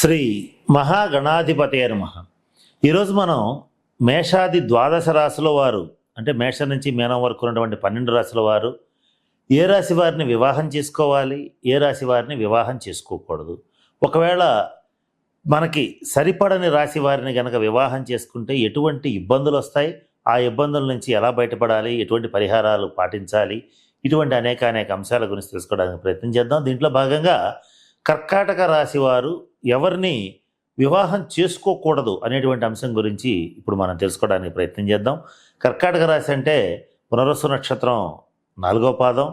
శ్రీ మహాగణాధిపతయ నమః. ఈరోజు మనం మేషాది ద్వాదశ రాశుల వారు అంటే మేషం నుంచి మీనం వరకు ఉన్నటువంటి 12 రాశుల వారు ఏ రాశి వారిని వివాహం చేసుకోవాలి, ఏ రాశి వారిని వివాహం చేసుకోకూడదు, ఒకవేళ మనకి సరిపడని రాశి వారిని గనక వివాహం చేసుకుంటే ఎటువంటి ఇబ్బందులు వస్తాయి, ఆ ఇబ్బందుల నుంచి ఎలా బయటపడాలి, ఎటువంటి పరిహారాలు పాటించాలి, ఇటువంటి అనేక అంశాల గురించి తెలుసుకోవడానికి ప్రయత్నం చేద్దాం. దీంట్లో భాగంగా కర్కాటక రాశి వారు ఎవరిని వివాహం చేసుకోకూడదు అనేటువంటి అంశం గురించి ఇప్పుడు మనం తెలుసుకోవడానికి ప్రయత్నం చేద్దాం. కర్కాటక రాశి అంటే పునరస్సు నక్షత్రం 4వ పాదం,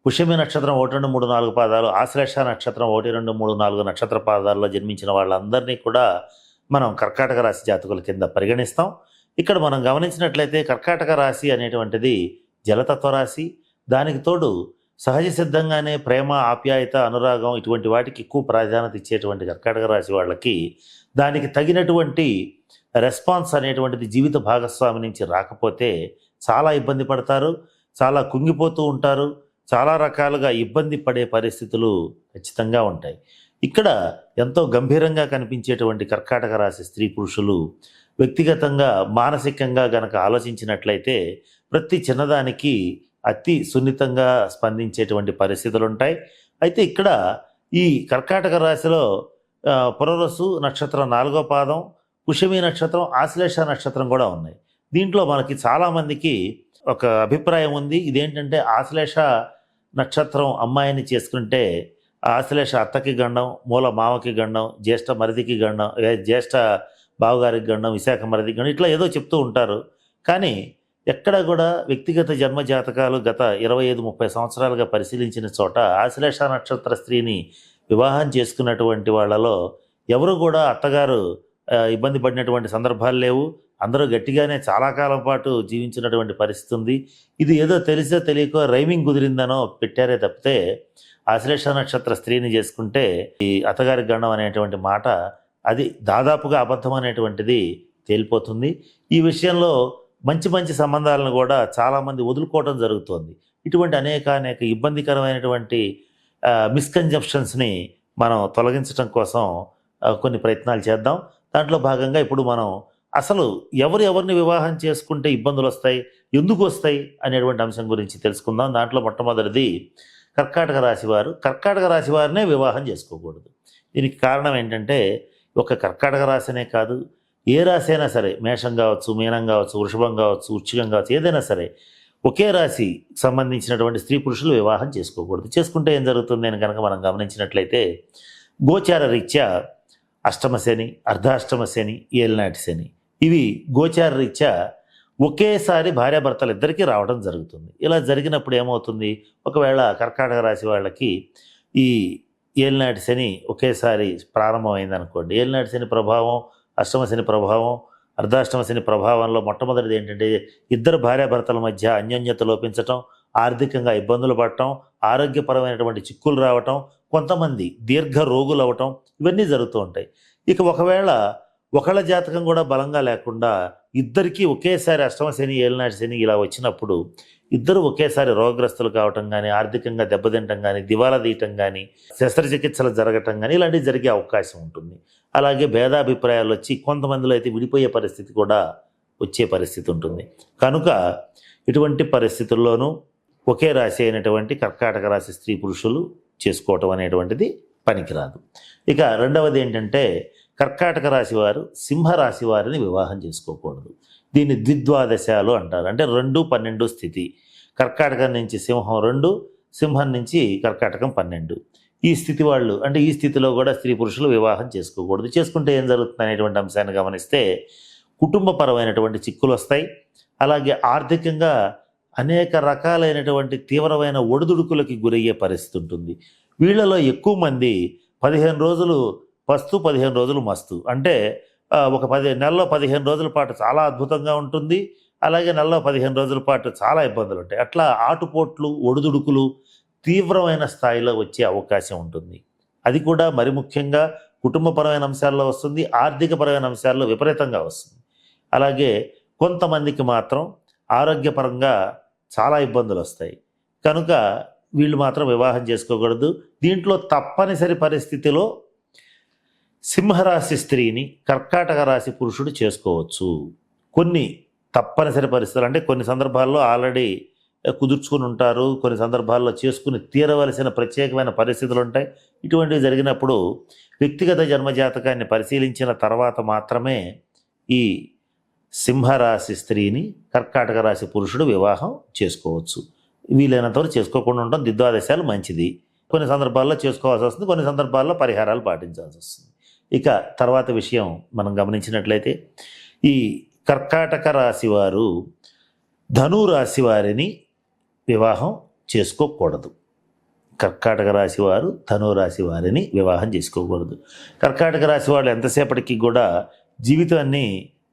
పుష్యమి నక్షత్రం 1, 2, 3, 4 పాదాలు, ఆశ్లేష నక్షత్రం 1, 2, 3, 4 నక్షత్ర పాదాల్లో జన్మించిన వాళ్ళందరినీ కూడా మనం కర్కాటక రాశి జాతకుల కింద పరిగణిస్తాం. ఇక్కడ మనం గమనించినట్లయితే కర్కాటక రాశి అనేటువంటిది జలతత్వ రాశి. దానికి తోడు సహజ సిద్ధంగానే ప్రేమ, ఆప్యాయత, అనురాగం ఇటువంటి వాటికి ఎక్కువ ప్రాధాన్యత ఇచ్చేటువంటి కర్కాటక రాశి వాళ్ళకి దానికి తగినటువంటి రెస్పాన్స్ అనేటువంటిది జీవిత భాగస్వామి నుంచి రాకపోతే చాలా ఇబ్బంది పడతారు, చాలా కుంగిపోతూ ఉంటారు, చాలా రకాలుగా ఇబ్బంది పడే పరిస్థితులు ఖచ్చితంగా ఉంటాయి. ఇక్కడ ఎంతో గంభీరంగా కనిపించేటువంటి కర్కాటక రాశి స్త్రీ పురుషులు వ్యక్తిగతంగా మానసికంగా గనక ఆలోచించినట్లయితే ప్రతి చిన్నదానికి అతి సున్నితంగా స్పందించేటువంటి పరిస్థితులు ఉంటాయి. అయితే ఇక్కడ ఈ కర్కాటక రాశిలో పునరస్సు నక్షత్రం 4వ పాదం, పుష్యమి నక్షత్రం, ఆశ్లేష నక్షత్రం కూడా ఉన్నాయి. దీంట్లో మనకి చాలామందికి ఒక అభిప్రాయం ఉంది. ఇదేంటంటే ఆశ్లేష నక్షత్రం అమ్మాయిని చేసుకుంటే ఆశ్లేష అత్తకి గండం, మూల మామకి గండం, జ్యేష్ఠ మరిదికి గండం, జ్యేష్ఠ బావగారికి గండం, విశాఖ మరిదికి గండం, ఇట్లా ఏదో చెప్తూ ఉంటారు. కానీ ఎక్కడ కూడా వ్యక్తిగత జన్మ జాతకాలు గత 25-30 సంవత్సరాలుగా పరిశీలించిన చోట ఆశ్లేష నక్షత్ర స్త్రీని వివాహం చేసుకున్నటువంటి వాళ్ళలో ఎవరు కూడా అత్తగారు ఇబ్బంది పడినటువంటి సందర్భాలు లేవు. అందరూ గట్టిగానే చాలా కాలం పాటు జీవించినటువంటి పరిస్థితి ఉంది. ఇది ఏదో తెలిసో తెలియకో రైమింగ్ కుదిరిందనో పెట్టారే తప్పితే ఆశ్లేష నక్షత్ర స్త్రీని చేసుకుంటే ఈ అత్తగారి గండం అనేటువంటి మాట అది దాదాపుగా అబద్ధం అనేటువంటిది తేలిపోతుంది. ఈ విషయంలో మంచి సంబంధాలను కూడా చాలామంది వదులుకోవడం జరుగుతోంది. ఇటువంటి అనేక ఇబ్బందికరమైనటువంటి మిస్కన్జెప్షన్స్ని మనం తొలగించడం కోసం కొన్ని ప్రయత్నాలు చేద్దాం. దాంట్లో భాగంగా ఇప్పుడు మనం అసలు ఎవరిని వివాహం చేసుకుంటే ఇబ్బందులు వస్తాయి, ఎందుకు వస్తాయి అనేటువంటి అంశం గురించి తెలుసుకుందాం. దాంట్లో మొట్టమొదటిది కర్కాటక రాశి వారు. కర్కాటక రాశి వారినే వివాహం చేసుకోకూడదు. దీనికి కారణం ఏంటంటే ఒక కర్కాటక రాశినే కాదు, ఏ రాశి అయినా సరే, మేషం కావచ్చు, మీనం కావచ్చు, వృషభం కావచ్చు, వృశ్చికం కావచ్చు, ఏదైనా సరే ఒకే రాశి సంబంధించినటువంటి స్త్రీ పురుషులు వివాహం చేసుకోకూడదు. చేసుకుంటే ఏం జరుగుతుంది అని కనుక మనం గమనించినట్లయితే గోచార రీత్యా అష్టమ శని, అర్ధాష్టమ శని, ఏలినాటి శని, ఇవి గోచార రీత్యా ఒకేసారి భార్యాభర్తలు ఇద్దరికీ రావడం జరుగుతుంది. ఇలా జరిగినప్పుడు ఏమవుతుంది, ఒకవేళ కర్కాటక రాశి వాళ్ళకి ఈ ఏలినాటి శని ఒకేసారి ప్రారంభమైంది అనుకోండి, ఏలినాటి శని ప్రభావం, అష్టమ శని ప్రభావం, అర్ధాష్టమ శని ప్రభావంలో మొట్టమొదటిది ఏంటంటే ఇద్దరు భార్యాభర్తల మధ్య అన్యోన్యత లోపించటం, ఆర్థికంగా ఇబ్బందులు పడటం, ఆరోగ్యపరమైనటువంటి చిక్కులు రావటం, కొంతమంది దీర్ఘ రోగులు అవటం, ఇవన్నీ జరుగుతూ ఉంటాయి. ఇక ఒకవేళ ఒకళ్ళ జాతకం కూడా బలంగా లేకుండా ఇద్దరికీ ఒకేసారి అష్టమ శని, ఏలినాటి శని ఇలా వచ్చినప్పుడు ఇద్దరు ఒకేసారి రోగగ్రస్తులు కావటం కానీ, ఆర్థికంగా దెబ్బతింటం కానీ, దివాలా తీయటం కానీ, శస్త్రచికిత్సలు జరగటం కానీ ఇలాంటివి జరిగే అవకాశం ఉంటుంది. అలాగే భేదాభిప్రాయాలు వచ్చి కొంతమందిలో అయితే విడిపోయే పరిస్థితి కూడా వచ్చే పరిస్థితి ఉంటుంది. కనుక ఇటువంటి పరిస్థితుల్లోనూ ఒకే రాశి అయినటువంటి కర్కాటక రాశి స్త్రీ పురుషులు చేసుకోవటం అనేటువంటిది పనికిరాదు. ఇక రెండవది ఏంటంటే కర్కాటక రాశి వారు సింహరాశి వారిని వివాహం చేసుకోకూడదు. దీన్ని ద్విద్వాదశాలు అంటారు. అంటే 2, 12 స్థితి. కర్కాటకం నుంచి సింహం 2, సింహం నుంచి కర్కాటకం 12. ఈ స్థితి వాళ్ళు అంటే ఈ స్థితిలో కూడా స్త్రీ పురుషులు వివాహం చేసుకోకూడదు. చేసుకుంటే ఏం జరుగుతుంది అనేటువంటి అంశాన్ని గమనిస్తే కుటుంబపరమైనటువంటి చిక్కులు వస్తాయి. అలాగే ఆర్థికంగా అనేక రకాలైనటువంటి తీవ్రమైన ఒడిదుడుకులకి గురయ్యే పరిస్థితి ఉంటుంది. వీళ్ళలో ఎక్కువ మంది 15 రోజులు పస్తు, 15 రోజులు మస్తు. అంటే ఒక నెలలో 15 రోజుల పాటు చాలా అద్భుతంగా ఉంటుంది, అలాగే నెలలో 15 రోజుల పాటు చాలా ఇబ్బందులు ఉంటాయి. అట్లా ఆటుపోట్లు, ఒడిదుడుకులు తీవ్రమైన స్థాయిలో వచ్చే అవకాశం ఉంటుంది. అది కూడా మరి ముఖ్యంగా కుటుంబపరమైన అంశాల్లో వస్తుంది, ఆర్థికపరమైన అంశాల్లో విపరీతంగా వస్తుంది. అలాగే కొంతమందికి మాత్రం ఆరోగ్యపరంగా చాలా ఇబ్బందులు వస్తాయి. కనుక వీళ్ళు మాత్రం వివాహం చేసుకోకూడదు. దీంట్లో తప్పనిసరి పరిస్థితిలో సింహరాశి స్త్రీని కర్కాటక రాశి పురుషుడు చేసుకోవచ్చు. కొన్ని తప్పనిసరి పరిస్థితులు, అంటే కొన్ని సందర్భాల్లో ఆల్రెడీ కుదుర్చుకుని ఉంటారు, కొన్ని సందర్భాల్లో చేసుకుని తీరవలసిన ప్రత్యేకమైన పరిస్థితులు ఉంటాయి. ఇటువంటివి జరిగినప్పుడు వ్యక్తిగత జన్మజాతకాన్ని పరిశీలించిన తర్వాత మాత్రమే ఈ సింహరాశి స్త్రీని కర్కాటక రాశి పురుషుడు వివాహం చేసుకోవచ్చు. వీలైనంతవరకు చేసుకోకుండా ఉండడం దిద్వాదశాలు మంచిది. కొన్ని సందర్భాల్లో చేసుకోవాల్సి వస్తుంది, కొన్ని సందర్భాల్లో పరిహారాలు పాటించాల్సి వస్తుంది. ఇక తర్వాత విషయం మనం గమనించినట్లయితే ఈ కర్కాటక రాశి వారు ధనురాశి వారిని వివాహం చేసుకోకూడదు. కర్కాటక రాశి వారు ధనురాశి వారిని వివాహం చేసుకోకూడదు. కర్కాటక రాశి వాళ్ళు ఎంతసేపటికి కూడా జీవితాన్ని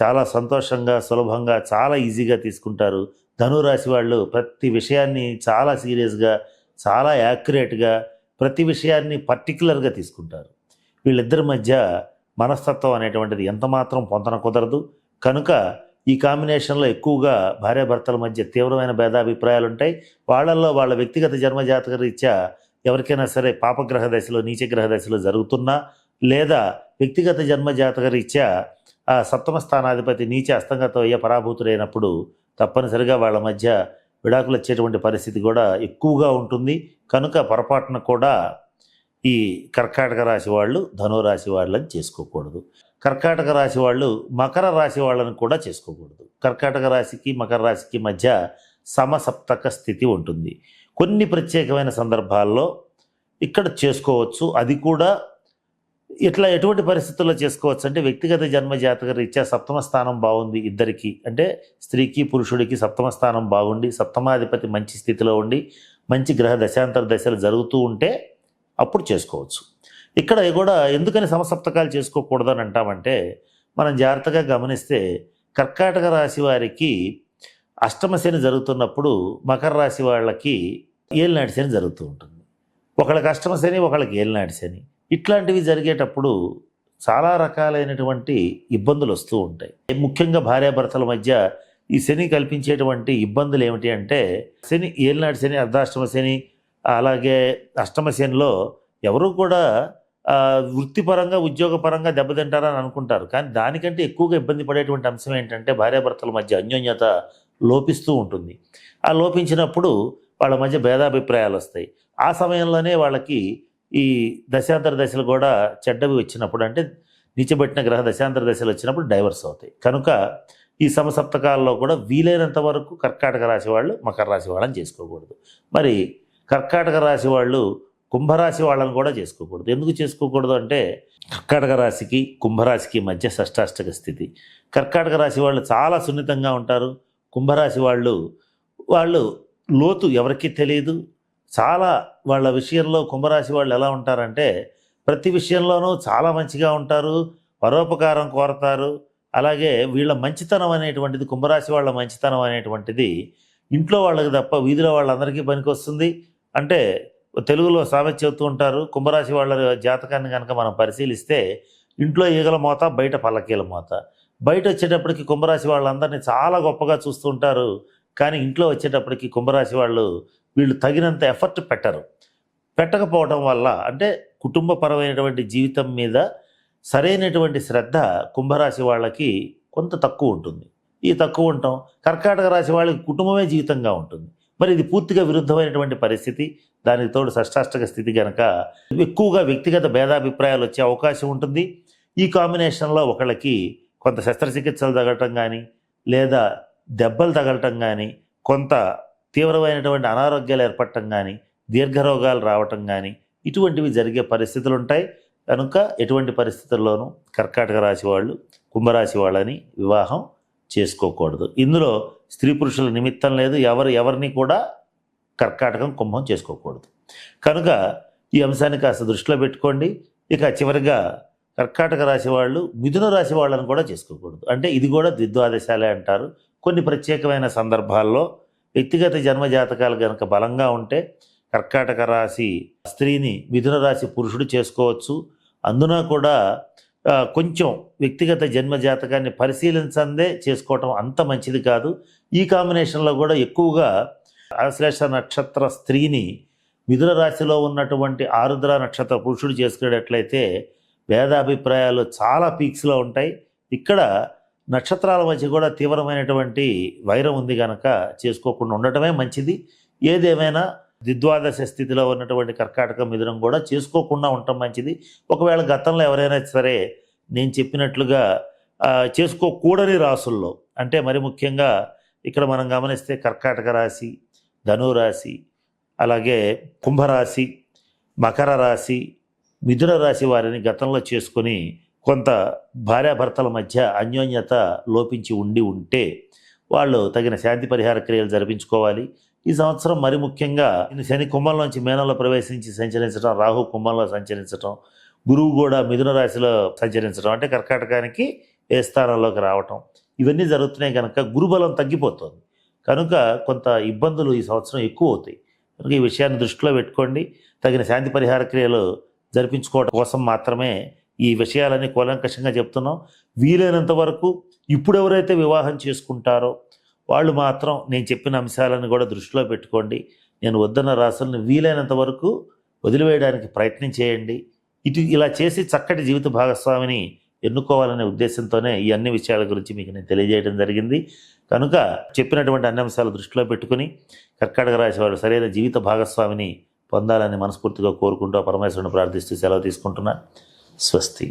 చాలా సంతోషంగా, సులభంగా, చాలా ఈజీగా తీసుకుంటారు. ధనురాశి వాళ్ళు ప్రతి విషయాన్ని చాలా సీరియస్గా, చాలా యాక్యురేట్గా, ప్రతి విషయాన్ని పర్టికులర్గా తీసుకుంటారు. వీళ్ళిద్దరి మధ్య మనస్తత్వం అనేటువంటిది ఎంతమాత్రం పొంతన కుదరదు. కనుక ఈ కాంబినేషన్లో ఎక్కువగా భార్యాభర్తల మధ్య తీవ్రమైన భేదాభిప్రాయాలు ఉంటాయి. వాళ్ళల్లో వాళ్ళ వ్యక్తిగత జన్మజాతక రీత్యా ఎవరికైనా సరే పాపగ్రహ దశలో, నీచగ్రహ దశలో జరుగుతున్నా, లేదా వ్యక్తిగత జన్మజాతక రీత్యా ఆ సప్తమ స్థానాధిపతి నీచ అస్తంగత అయ్యే పరాభూతుడైనప్పుడు తప్పనిసరిగా వాళ్ళ మధ్య విడాకులు వచ్చేటువంటి పరిస్థితి కూడా ఎక్కువగా ఉంటుంది. కనుక పొరపాటున కూడా ఈ కర్కాటక రాశి వాళ్ళు ధనురాశి వాళ్ళని చేసుకోకూడదు. కర్కాటక రాశి వాళ్ళు మకర రాశి వాళ్ళని కూడా చేసుకోకూడదు. కర్కాటక రాశికి మకర రాశికి మధ్య సమసప్తక స్థితి ఉంటుంది. కొన్ని ప్రత్యేకమైన సందర్భాల్లో ఇక్కడ చేసుకోవచ్చు. అది కూడా ఇట్లా ఎటువంటి పరిస్థితుల్లో చేసుకోవచ్చు అంటే వ్యక్తిగత జన్మజాతక రీత్యా సప్తమ స్థానం బాగుంది ఇద్దరికి, అంటే స్త్రీకి పురుషుడికి సప్తమ స్థానం బాగుండి, సప్తమాధిపతి మంచి స్థితిలో ఉండి, మంచి గ్రహ దశాంతర దశలు జరుగుతూ ఉంటే అప్పుడు చేసుకోవచ్చు. ఇక్కడ కూడా ఎందుకని సమసప్తకాలు చేసుకోకూడదని అంటామంటే, మనం జాగ్రత్తగా గమనిస్తే కర్కాటక రాశి వారికి అష్టమ శని జరుగుతున్నప్పుడు మకర రాశి వాళ్ళకి ఏలినాటి శని జరుగుతూ ఉంటుంది. ఒకళ్ళకి అష్టమ శని, ఒకళ్ళకి ఏలినాటి శని. ఇట్లాంటివి జరిగేటప్పుడు చాలా రకాలైనటువంటి ఇబ్బందులు వస్తూ ఉంటాయి. ముఖ్యంగా భార్యాభర్తల మధ్య ఈ శని కల్పించేటువంటి ఇబ్బందులు ఏమిటి అంటే, శని ఏలినాటి శని, అర్ధాష్టమ శని, అలాగే అష్టమ శనిలో ఎవరు కూడా వృత్తిపరంగా, ఉద్యోగపరంగా దెబ్బతింటారని అనుకుంటారు. కానీ దానికంటే ఎక్కువగా ఇబ్బంది పడేటువంటి అంశం ఏంటంటే భార్యాభర్తల మధ్య అన్యోన్యత లోపిస్తూ ఉంటుంది. ఆ లోపించినప్పుడు వాళ్ళ మధ్య భేదాభిప్రాయాలు వస్తాయి. ఆ సమయంలోనే వాళ్ళకి ఈ దశాంతర దశలు కూడా చెడ్డవి వచ్చినప్పుడు, అంటే నీచబెట్టిన గ్రహ దశాంతర దశలు వచ్చినప్పుడు డైవర్స్ అవుతాయి. కనుక ఈ సమసప్తకాల్లో కూడా వీలైనంత వరకు కర్కాటక రాశి వాళ్ళు మకర రాశి వాళ్ళని చేసుకోకూడదు. మరి కర్కాటక రాశి వాళ్ళు కుంభరాశి వాళ్ళని కూడా చేసుకోకూడదు. ఎందుకు చేసుకోకూడదు అంటే, కర్కాటక రాశికి కుంభరాశికి మధ్య షష్టాష్టక స్థితి. కర్కాటక రాశి వాళ్ళు చాలా సున్నితంగా ఉంటారు. కుంభరాశి వాళ్ళు లోతు ఎవరికీ తెలియదు. చాలా వాళ్ళ విషయంలో కుంభరాశి వాళ్ళు ఎలా ఉంటారంటే, ప్రతి విషయంలోనూ చాలా మంచిగా ఉంటారు, పరోపకారం కోరతారు. అలాగే వీళ్ళ మంచితనం అనేటువంటిది, కుంభరాశి వాళ్ళ మంచితనం అనేటువంటిది ఇంట్లో వాళ్ళకి తప్ప వీధిలో వాళ్ళందరికీ పనికొస్తుంది. అంటే తెలుగులో సామెత చెబుతూ ఉంటారు, కుంభరాశి వాళ్ళ జాతకాన్ని కనుక మనం పరిశీలిస్తే ఇంట్లో ఈగల మోత, బయట పల్లకీల మోత. బయట వచ్చేటప్పటికి కుంభరాశి వాళ్ళందరినీ చాలా గొప్పగా చూస్తూ ఉంటారు. కానీ ఇంట్లో వచ్చేటప్పటికి కుంభరాశి వాళ్ళు వీళ్ళు తగినంత ఎఫర్ట్ పెట్టకపోవడం వల్ల, అంటే కుటుంబపరమైనటువంటి జీవితం మీద సరైనటువంటి శ్రద్ధ కుంభరాశి వాళ్ళకి కొంత తక్కువ ఉంటుంది. ఈ తక్కువ ఉండటం కర్కాటక రాశి వాళ్ళకి కుటుంబమే జీవితంగా ఉంటుంది. మరి ఇది పూర్తిగా విరుద్ధమైనటువంటి పరిస్థితి. దానికి తోడు షష్టాష్టక స్థితి కనుక ఎక్కువగా వ్యక్తిగత భేదాభిప్రాయాలు వచ్చే అవకాశం ఉంటుంది. ఈ కాంబినేషన్లో ఒకళ్ళకి కొంత శస్త్రచికిత్సలు తగలటం కానీ, లేదా దెబ్బలు తగలటం కానీ, కొంత తీవ్రమైనటువంటి అనారోగ్యాలు ఏర్పడటం కానీ, దీర్ఘరోగాలు రావటం కానీ, ఇటువంటివి జరిగే పరిస్థితులు ఉంటాయి. కనుక ఎటువంటి పరిస్థితుల్లోనూ కర్కాటక రాశి వాళ్ళు కుంభరాశి వాళ్ళని వివాహం చేసుకోకూడదు. ఇందులో స్త్రీ పురుషుల నిమిత్తం లేదు. ఎవరిని కూడా కర్కాటకం, కుంభం చేసుకోకూడదు. కనుక ఈ అంశాన్ని కాస్త దృష్టిలో పెట్టుకోండి. ఇక చివరిగా కర్కాటక రాశి వాళ్ళు మిథున రాశి వాళ్ళని కూడా చేసుకోకూడదు. అంటే ఇది కూడా ద్విద్వాదశాలే అంటారు. కొన్ని ప్రత్యేకమైన సందర్భాల్లో వ్యక్తిగత జన్మజాతకాలు కనుక బలంగా ఉంటే కర్కాటక రాశి స్త్రీని మిథున రాశి పురుషుడు చేసుకోవచ్చు. అందున కూడా కొంచెం వ్యక్తిగత జన్మజాతకాన్ని పరిశీలించందే చేసుకోవటం అంత మంచిది కాదు. ఈ కాంబినేషన్లో కూడా ఎక్కువగా ఆశ్లేష నక్షత్ర స్త్రీని మిథున రాశిలో ఉన్నటువంటి ఆరుద్ర నక్షత్ర పురుషుడు చేసుకునేటట్లయితే భేదాభిప్రాయాలు చాలా పీక్స్లో ఉంటాయి. ఇక్కడ నక్షత్రాల మధ్య కూడా తీవ్రమైనటువంటి వైరం ఉంది కనుక చేసుకోకుండా ఉండటమే మంచిది. ఏదేమైనా ద్విద్వాదశ స్థితిలో ఉన్నటువంటి కర్కాటక మిథునం కూడా చేసుకోకుండా ఉండటం మంచిది. ఒకవేళ గతంలో ఎవరైనా సరే నేను చెప్పినట్లుగా చేసుకోకూడని రాసుల్లో, అంటే మరి ముఖ్యంగా ఇక్కడ మనం గమనిస్తే కర్కాటక రాశి, ధనురాశి, అలాగే కుంభరాశి, మకర రాశి, మిథున రాశి వారిని గతంలో చేసుకొని కొంత భార్యాభర్తల మధ్య అన్యోన్యత లోపించి ఉంటే వాళ్ళు తగిన శాంతి పరిహార క్రియలు జరిపించుకోవాలి. ఈ సంవత్సరం మరి ముఖ్యంగా శని కుంభంలోంచి మేనంలో ప్రవేశించి సంచరించడం, రాహు కుంభంలో సంచరించడం, గురువు కూడా మిథున రాశిలో సంచరించడం, అంటే కర్కాటకానికి ఏ స్థానంలోకి రావటం, ఇవన్నీ జరుగుతున్నాయి కనుక గురుబలం తగ్గిపోతుంది. కనుక కొంత ఇబ్బందులు ఈ సంవత్సరం ఎక్కువ అవుతాయి. కనుక ఈ విషయాన్ని దృష్టిలో పెట్టుకోండి. తగిన శాంతి పరిహార క్రియలు జరిపించుకోవడం కోసం మాత్రమే ఈ విషయాలన్నీ కూలంకషంగా చెప్తున్నాం. వీలైనంత వరకు ఇప్పుడు ఎవరైతే వివాహం చేసుకుంటారో వాళ్ళు మాత్రం నేను చెప్పిన అంశాలను కూడా దృష్టిలో పెట్టుకోండి. నేను వద్దన్న రాసులను వీలైనంత వరకు వదిలివేయడానికి ప్రయత్నం చేయండి. ఇలా చేసి చక్కటి జీవిత భాగస్వామిని ఎన్నుకోవాలనే ఉద్దేశంతోనే ఈ అన్ని విషయాల గురించి మీకు నేను తెలియజేయడం జరిగింది. కనుక చెప్పినటువంటి అన్ని అంశాలు దృష్టిలో పెట్టుకుని కర్కాటక రాశి వారు సరైన జీవిత భాగస్వామిని పొందాలని మనస్ఫూర్తిగా కోరుకుంటూ పరమేశ్వరుని ప్రార్థిస్తూ సెలవు తీసుకుంటున్నాను. స్వస్తి.